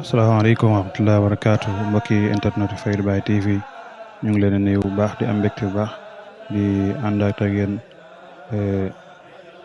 asalaamaaleykum wa rahmatullahi wa barakaatu mbokki internet Fayda Baye TV ñu ngi leen a nuyu bu baax di am mbégte bu baax di ànd ak yéen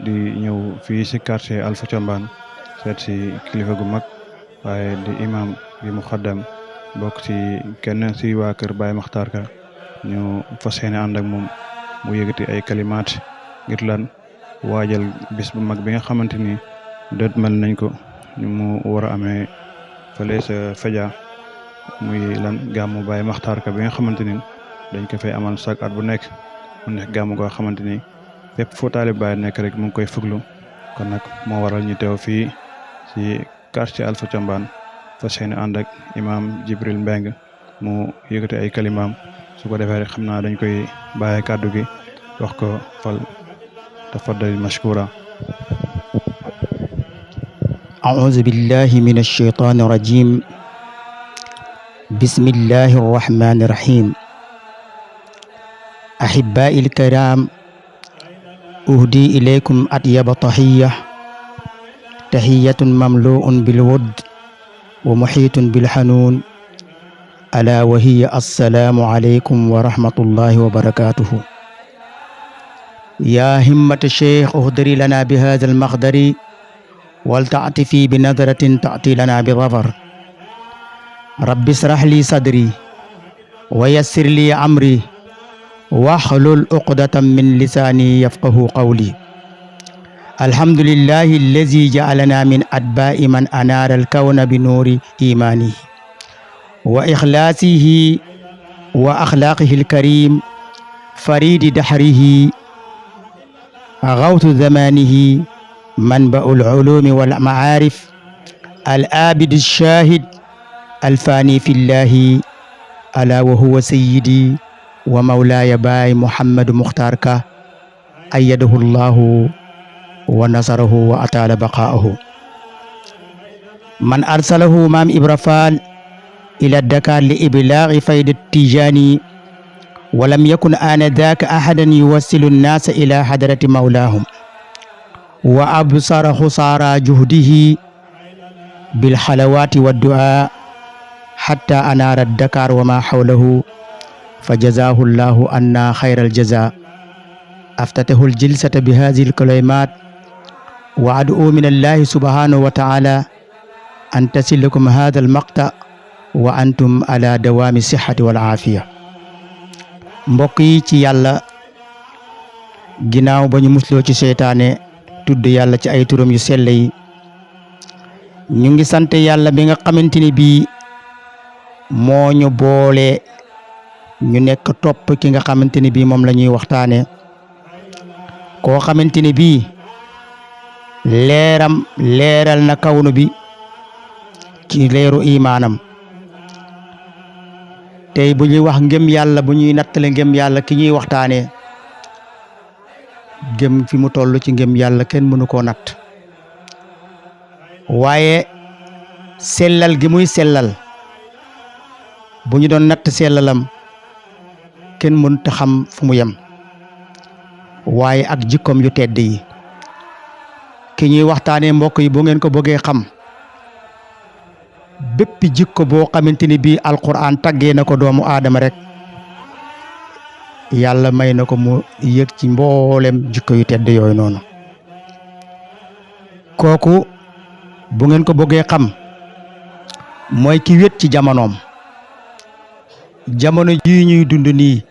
di ñëw fii si quartier Alpha Thiombane seet si kilifa gu mag waaye di imam di muxaddam bokk si kenn si waa kër Baye Makhtar Ka ñu fas yéene ànd ak moom mu yëgati ay kalimaat ngir lan waajal bis bu mag bi nga xamante ni dët mel nañ ko ñu mu war a amee fële sa Fadia muy lan gàmmu Baye Makhtar Ka bi nga xamante ni dañ ko fay amal chaque at bu nekk mu nekk gàmmu goo xamante ni fépp fu taalib Baye nekk rek mu ngi koy fuglu kon nag moo waral ñu teew fii si quartier Alpha Thiombane fas yéene ànd ak imam Jibril Mbeng mu yëkkati ay kalimaam su ko defee rek xam naa dañ koy bàyyee kàddu gi wax ko fal tafaddal mashkura. أعوذ بالله من الشيطان الرجيم بسم الله الرحمن الرحيم أحبائي الكرام أهدي إليكم أطيب تحية مملوء بالود ومحيط بالحنون ألا وهي السلام عليكم ورحمة الله وبركاته يا همة الشيخ اهدري لنا بهذا المقدر ولتعطفي بنظرة تأتي لنا بظفر رب اشرح لي صدري ويسر لي أمري واحلل عقدة من لساني يفقه قولي الحمد لله الذي جعلنا من أتباع من أنار الكون بنور إيمانه وإخلاصه وأخلاقه الكريم فريد دحره غوث زمانه منبع العلوم والمعارف الآبد الشاهد الفاني في الله ألا وهو سيدي ومولاي باي محمد مختار كا أيده الله ونصره وأطال بقاءه من أرسله مام إبرفال إلى الدكار لإبلاغ فيد التيجاني ولم يكن آنذاك أحدا يوصل الناس إلى حضرة مولاهم وأبصر خسارى جهده بالحلوات والدعاء حتى أنار الدكار وما حوله فجزاه الله عنا خير الجزاء أفتته الجلسة بهذه الكلمات وأدعو من الله سبحانه وتعالى أن تصلكم هذا المقطع وأنتم على دوام الصحة والعافية mbokk yi ci yàlla ginnaaw ba ñu musloo ci seytaane tudd yàlla ci ay turam yu sell yi ñu ngi sant yàlla bi nga xamante ni bii moo ñu boole ñu nekk topp ki nga xamante ni bii moom la ñuy waxtaane koo xamante ni bii leeram leeral na kawnu bi ci leeru imaanam tey bu ñuy wax ngëm yàlla bu ñuy nattale ngëm yàlla ki ñuy waxtaane gëm fi mu toll ci ngëm yàlla kenn mënu koo natt waaye sellal gi muy sellal bu ñu doon natt sellalam kenn mënut a xam fu mu yem waaye ak jikkoom yu tedd yi ki ñuy waxtaanee mbokk yi bu ngeen ko bëggee xam bépp jikko boo xamante ni bii alquran taggee na ko doomu aadama rek yàlla may na ko mu yëg ci mboolem jikko yu tedd yooyu noonu kooku bu ngeen ko bëggee xam mooy ki wét ci jamonoom jamono ji ñuy dund nii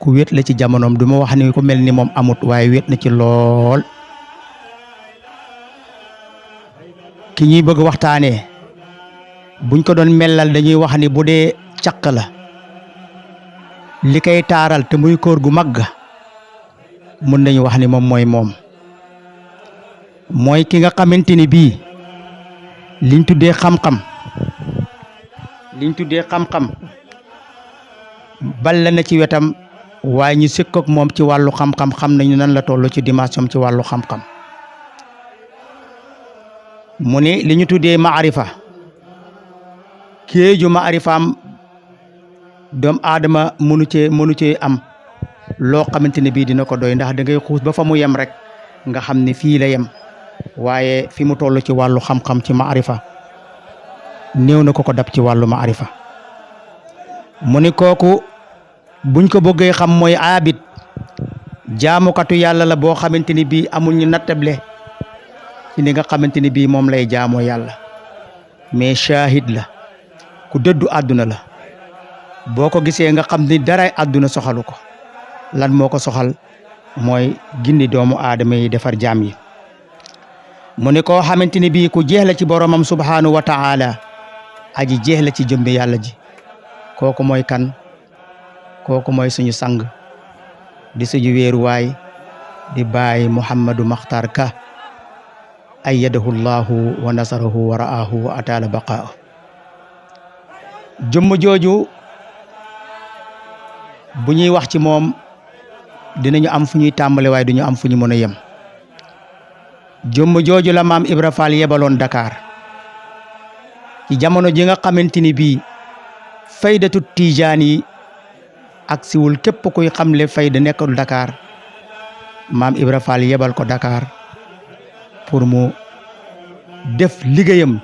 ku wét la ci jamonoom du ma wax ni ku mel ni moom amut waaye wét na ci lool ki ñuy bëgg waxtaanee buñ ko doon melal dañuy wax ni bu dee caq la li koy taaral te muy kóor gu mag mën nañu wax ni moom mooy ki nga xamante ni bii liñ tuddee xam-xam balla na ci wetam waaye ñu sëkk ak moom ci wàllu xam-xam xam nañu nan la toll ci dimension ci wàllu xam-xam mu ne li ñu tuddee maarifa kéeju maarifaam doomu aadama mënu cee am loo xamante ne bii dina ko doy ndax da ngay xuus ba fa mu yem rek nga xam ne fii la yem waaye fi mu toll ci wàllu xam-xam ci maarifa néew na ko dab ci wàllu maarifa. mu ni kooku buñ ko bëggee xam mooy aabid, jaamukatu yàlla la boo xamante ni bii amul ñu nattable ci li nga xamante ni bii moom lay jaamoo yàlla, mais shahid la, ku dëddu àdduna la. boo ko gisee nga xam ni daray àdduna soxalu ko. lan moo ko soxal mooy gindi doomu aadama yi defar jaam yi. mu ne koo xamante ni bii ku jeex la ci boromam subhanahu wa ta'ala, aji jeex la ci jëmbi yàlla ji. kooku mooy kan? kooku mooy suñu sang di suñu wéeruwaay di baay Mouhamadou Makhtar Ka, ayyadahu llahu wa nasarahu wa ra'ahu wa ataala baqaahu. jëmm jooju bu ñuy wax ci moom dinañu am fu ñuy tàmbale waaye duñu am fu ñu mën a yem. jëmm jooju la maam Ibra Fall yebaloon Dakar ci jamono ji nga xamante ni bii faydatu tijaan yi ak siwul képp kuy xamle fayda nekkul Dakar. maam Ibra Fall yebal ko Dakar pour mu def liggéeyam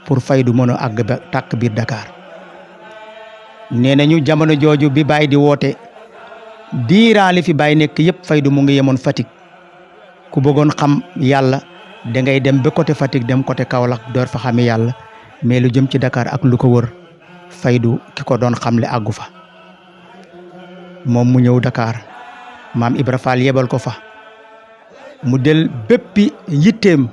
pour faydu mën a àgg ba tàkk biir Dakar. nee nañu jamono jooju bi Baay di woote diiraan li fi Baay nekk yëpp faydu mu ngi yemoon Fatick. ku bëggoon xam yàlla da ngay dem ba côté Fatick dem côté Kaolack door fa xame yàlla, mais lu jëm ci Dakar ak lu ko wër faydu ki ko doon xamle àggu fa. moom mu ñëw Dakar, maam Ibra Fall yebal ko fa mu del béppi yitteem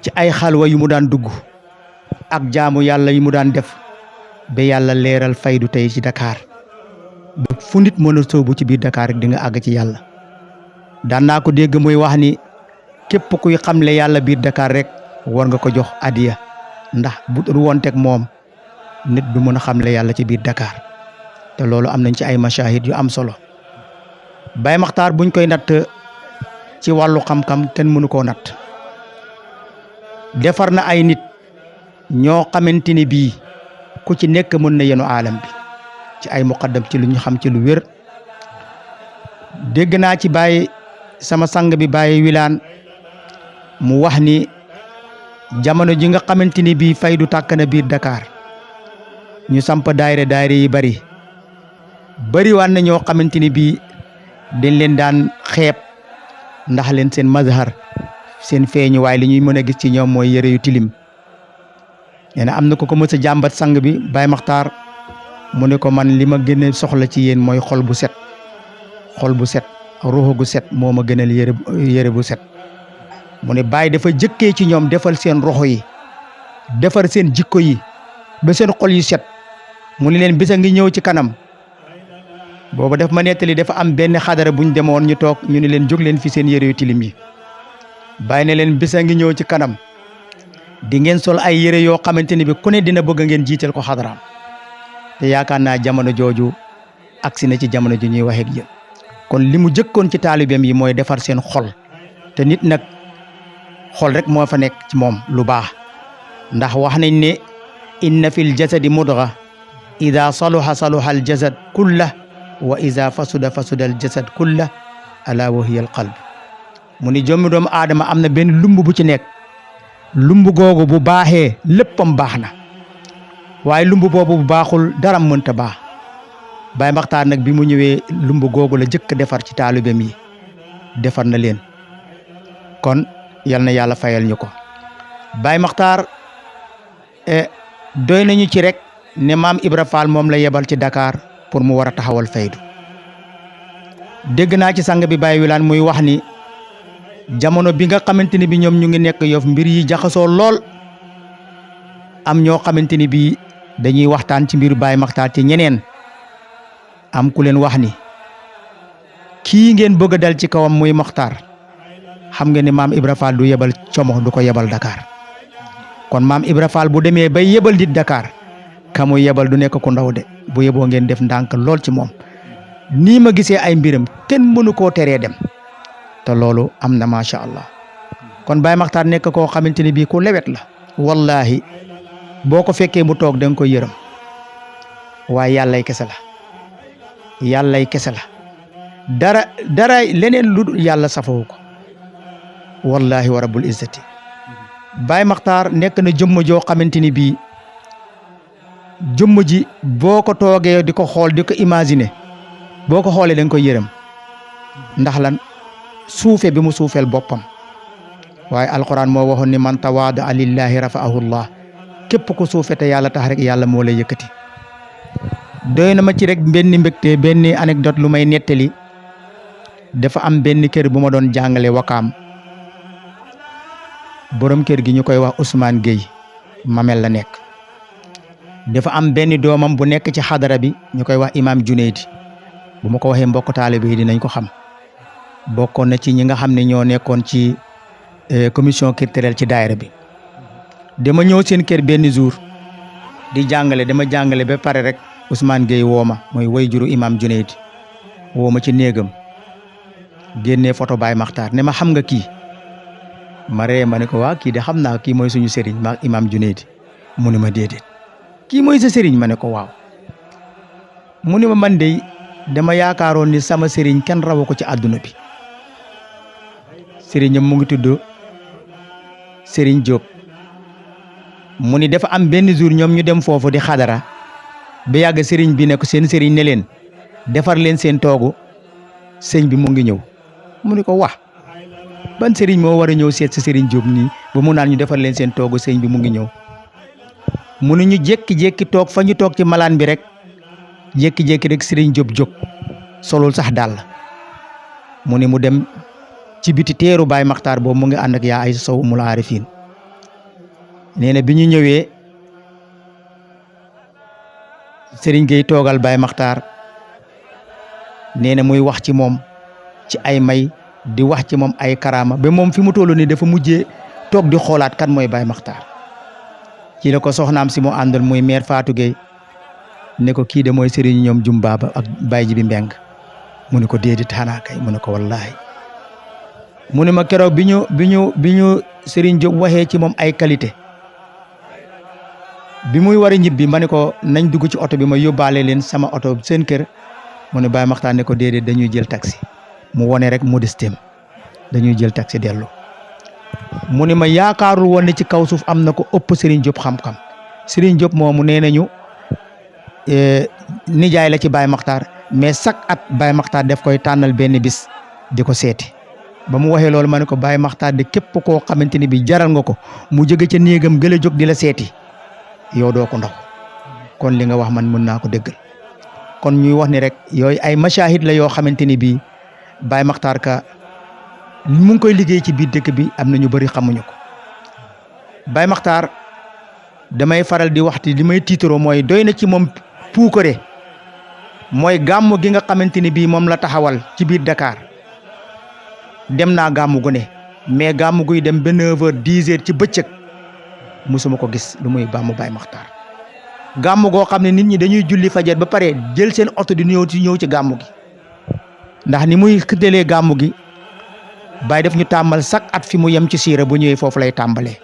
ci ay xalwa yu mu daan dugg ak jaamu yàlla yu mu daan def ba yàlla leeral faydu tey ci Dakar. fu nit mën a sóobu ci biir Dakar rek di nga àgg ci yàlla. daan naa ko dégg muy wax ni képp kuy xamle yàlla biir Dakar rek war nga ko jox adiya, ndax bu dul woon teg moom nit du mën a xamle yàlla ci biir Dakar. te loolu am nañ ci ay mashahid yu am solo. Baay Makhtar buñ koy natt ci wàllu xam-xam kenn mënu koo natt. defar na ay nit ñoo xamante ni bii ku ci nekk mën na yenu aalam bi ci ay muqaddam ci lu ñu xam ci lu wér. dégg naa ci Baay sama sang bi Baay Wilane mu wax ni jamono ji nga xamante ni bii faydu tàkk na biir Dakar ñu samp daayira yi bari waan na ñoo xamante ni bii dañ leen daan xeeb ndax leen seen mazhar seen feeñu waaye li ñuy mën a gis ci ñoom mooy yëre yu tilim. nee na am na ko mës a jàmbat sang bi Baay Makhtar mu ne ko man li ma gën a soxla ci yéen mooy xol bu set. xol bu set, ruuxu gu set moo ma gënal yëre bu set. mu ne Baay dafa jëkkee ci ñoom defal seen roxo yi, defar seen jikko yi ba seen xol yu set. mu ne leen bisa ngi ñëw ci kanam. booba daf ma nettali dafa am benn xadara buñ demoon ñu toog ñu ne leen jóg leen fi seen yëre yu tilim yi. Baay ne leen bisa ngi ñëw ci kanam di ngeen sol ay yëre yoo xamante ni bi ku ne dina bëgg ngeen jiital ko xadaraam. te yaakaar naa jamono jooju agsi na ci jamono ju ñuy waxee ak yéen. kon li mu jëkkoon ci taalibeem yi mooy defar seen xol. te nit nag xol rek moo fa nekk ci moom lu baax, ndax wax nañ ne inna fil jasadi mudga ida saluha saluha al jasad kullah wa ida fasuda fasuda al jasad kullah ala wa hiya al qalb. mu ni jommi doomu aadama am na benn lumb bu ci nekk. lumb googu bu baaxee léppam baax na, waaye lumb boobu bu baaxul daram mënta baax. Baay Makhtar nag bi mu ñëwee lumb googu la jëkk defar ci taalibeem yi, defar na leen. kon yal na yàlla fayal ñu ko. Baay Makhtar doy nañu ci rek ne maam Ibra Fall moom la yebal ci Dakar pour mu war a taxawal faydu. dégg naa ci sang bi Baay Wilane muy wax ni jamono bi nga xamante ni bi ñoom ñu ngi nekk Yoff mbir yi jaxasoo lool. am ñoo xamante ni bi dañuy waxtaan ci mbiru Baay Makhtar ci ñeneen. am ku leen wax ni kii ngeen bëgg a dal ci kawam muy Makhtar, xam nga ni maam Ibra Fall du yebal como du ko yebal Dakar. kon maam Ibra Fall bu demee bay yebal dit Dakar ka muy yebal du nekk ku ndaw de. bu yeboo ngeen def ndànk lool ci moom. nii ma gisee ay mbiram kenn mënu koo teree dem. te loolu am na macha allah. kon Baay Makhtar nekk koo xamante ni bii ku lewet la. wallahi boo ko fekkee mu toog da nga koy yërëm. waaye yàllay kese la. yàllay kese la. dara leneen lu yàlla safawu ko. wallahi wa rabbul izzati. Baye Makhtar nekk na jëmm joo xamante ni bii jëmm ji boo ko toogee di ko xool di ko imaginer boo ko xoolee da nga koy yërëm ndax lan suufe bi mu suufeel boppam waaye alquran moo waxoon ni man tawaada lillahi rafa'ahu llah képp ku suufe te yàlla tax rek yàlla moo lay yëkkati. doy na ma ci rek benn mbégte benn anecdote lu may nettali dafa am benn kër bu ma doon jàngale Wakaam borom kër gi ñu koy wax Ousmane Gueye Mamel la nekk. dafa am benn doomam bu nekk ci xadara bi ñu koy wax imam Juneydi bu ma ko waxee mbokk taalibe yi dinañ ko xam bokkoon na ci ñi nga xam ne ñoo nekkoon ci commission culturelle ci daayira bi. dama ñëw seen kër benn jour di jàngale dama jàngale ba pare rek Ousmane Gueye woo ma mooy way juru imam Juneydi woo ma ci néegam génnee photo Baye Makhtar ne ma xam nga kii ma ree ma ne ko waa kii de xam naa kii mooy suñu sëriñ ma imam Juneydi mu ne ma déedéet kii mooy sa sëriñ ma ne ko waaw mu ne ma man de dama yaakaaroon ni sama sëriñ kenn rawu ko ci àdduna bi sëriñam mu ngi tudd Sëriñ Diop mu ni dafa am benn jour ñoom ñu dem foofu di xadara ba yàgg sëriñ bi ne ko seen sëriñ ne leen defar leen seen toogu sëñ bi mu ngi ñëw mu ni ko wax ban sëriñ moo war a ñëw seet si Sëriñ Diop nii ba mu naan ñu defar leen seen toogu sëñ bi mu ngi ñëw mu ni ñu jékki-jékki toog fa ñu toog ci malaan bi rek jékki-jékki rek Sëriñ Diop jóg solul sax daal mu ni mu dem ci biti teeru Baye Makhtar boobu mu ngi ànd ak yaa ay sow mul aarifin nee na bi ñu ñëwee Sëriñ Gueye toogal Baye Makhtar nee na muy wax ci moom ci ay may di wax ci moom ay karaama ba moom fi mu toll nii dafa mujjee toog di xoolaat kan mooy Baye Makhtar ci la ko soxnaam si mu àndal muy mère Fatou Gueye ne ko kii de mooy sëriñ ñoom Jumbaaba ak Baye Jibi Mbeng mu ne ko déedéet xanaa kay mu ne ko wallaahi mu ne ma keroog bi ñu Sëriñ Diop waxee ci moom ay qualité bi muy war a ñibbi ma ne ko nañ dugg ci oto bi ma yóbbaale leen sama oto seen kër mu ne Baye Makhtar ne ko déedéet dañuy jël taxi mu wone rek modestem dañuy jël taxi dellu mu ne ma yaakaarul woon ne ci kaw suuf am na ko ëpp Sëriñ Diop xam-xam Sëriñ Diop moomu nee nañu nijaay la ci Baye Makhtar mais chaque at Baye Makhtar def koy tànnal benn bis di ko seeti ba mu waxee loolu ma ne ko Baye Makhtar de képp koo xamante ni bi jaral nga ko mu jóge ca néegam gëla jóg di la seeti yow doo ko ndaw kon li nga wax man mën naa ko dëggal kon ñuy wax ni rek yooyu ay mashahid la yoo xamante ni bii Baye Makhtar ka mu ngi koy liggéey ci biir dëkk bi am na ñu bëri xamuñu ko Baye Makhtar damay faral di waxti li may tiitaroo mooy doy na ci moom puukare mooy gàmmu gi nga xamante ni bii moom la taxawal ci biir Dakar dem naa gàmmu gu ne mais gàmmu guy dem ba 9h 10h ci bëccëg musuma ko gis lu muy gàmmu Baye Makhtar gàmmu goo xam ne nit ñi dañuy julli fajar ba pare jël seen oto di ñëw ci gàmmu gi ndax ni muy xëddalee gàmmu gi Baye def ñu tàmbal chaque at fi mu yem ci siira bu ñëwee foofu lay tàmbalee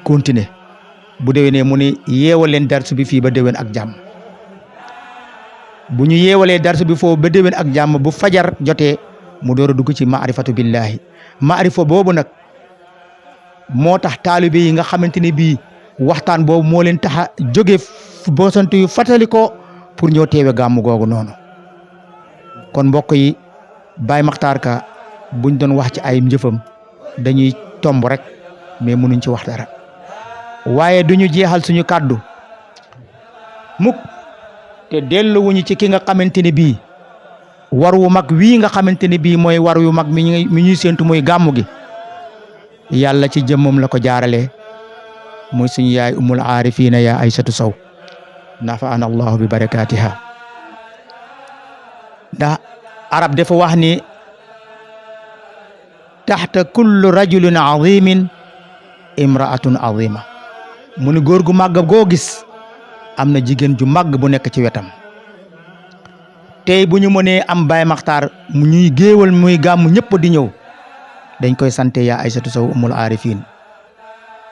continuer bu déwénee mu ni yeewal leen darsu bi fii ba déwén ak jàmm bu ñu yeewalee darsu bi foofu ba déwén ak jàmm bu fajar jotee mu door a dugg ci maarifatu billahi maarifa boobu nag moo tax taalibe yi nga xamante ne bii waxtaan boobu moo leen tax a jóge boosantu yu fàttali ko pour ñëw teewe gàmmu googu noonu kon mbokk yi Baye Makhtar ka buñ doon wax ci ay njëfam dañuy tomb rek mais mënuñ ci wax dara waaye duñu jeexal suñu kàddu mukk te delluwuñu ci ki nga xamante ne bii war wu mag wii nga xamante ne bii mooy war wu mag mi ñuy séentu muy gàmmu gi yàlla ci jëmmam la ko jaarale muy suñu yaay umul aarifina ya Aysatu Sow nafaana allahu bi barakatiha ndax arab dafa wax ni taxta kullu rajulin azimin imraatun azima mu ni góor gu màgg goo gis am na jigéen ju màgg bu nekk ci wetam tey bu ñu mënee am Baye Makhtar mu ñuy géewal muy gàmmu ñëpp di ñëw dañ koy sante yaa Aysatu Sow umul aarifin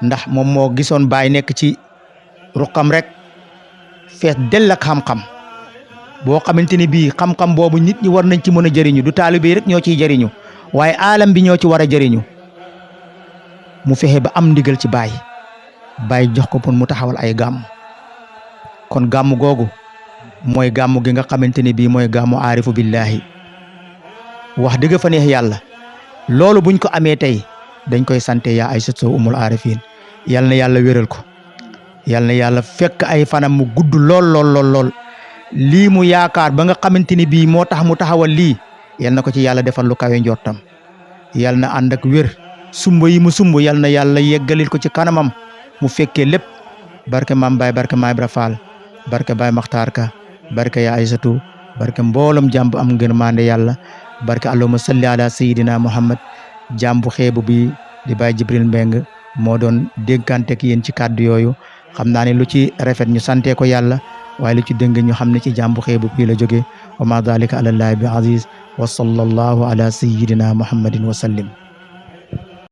ndax moom moo gisoon Baye nekk ci ruqam rek fees dell ak xam-xam boo xamante ni bii xam-xam boobu nit ñi war nañ ci mën a jëriñu du taalibe rek ñoo ciy jëriñu waaye aalam bi ñoo ci war a jëriñu mu fexe ba am ndigal ci baay jox ko pour mu taxawal ay gàmm kon gàmm googu mooy gàmm gi nga xamante ne bii mooy gàmmu aarifu billahi wax dëgg fa neex yàlla loolu buñ ko amee tey dañ koy sante yaa Aysatu umul aarifin yal na yàlla wéral ko yal na yàlla fekk ay fanam mu gudd lool lii mu yaakaar ba nga xamante ni bii moo tax mu taxawal lii yal na ko ci yàlla defal lu kawe njortam yal na ànd ak wér sumba yi mu sumb yal na yàlla yeggalil ko ci kanamam mu fekkee lépp barke Maam Baay barke Maam Ibra Faal barke Baay Maxtaar Ka barke yaa Aysatu barke mboolom jàmb am ngërmande yàlla barke allahumma salli ala sayidina muhammad jàmbu xeebu bi di Baay Jibril Mbeng moo doon dénkante ak yéen ci kàddu yooyu xam naa ne lu ci rafet ñu sante ko yàlla waaye lu ci dëng ñu xam ne ci jàmbu xeebu bi la jóge wa ma dalika ala llahi bi aziz wa sallallahu ala sayidina muhammadin wa sallim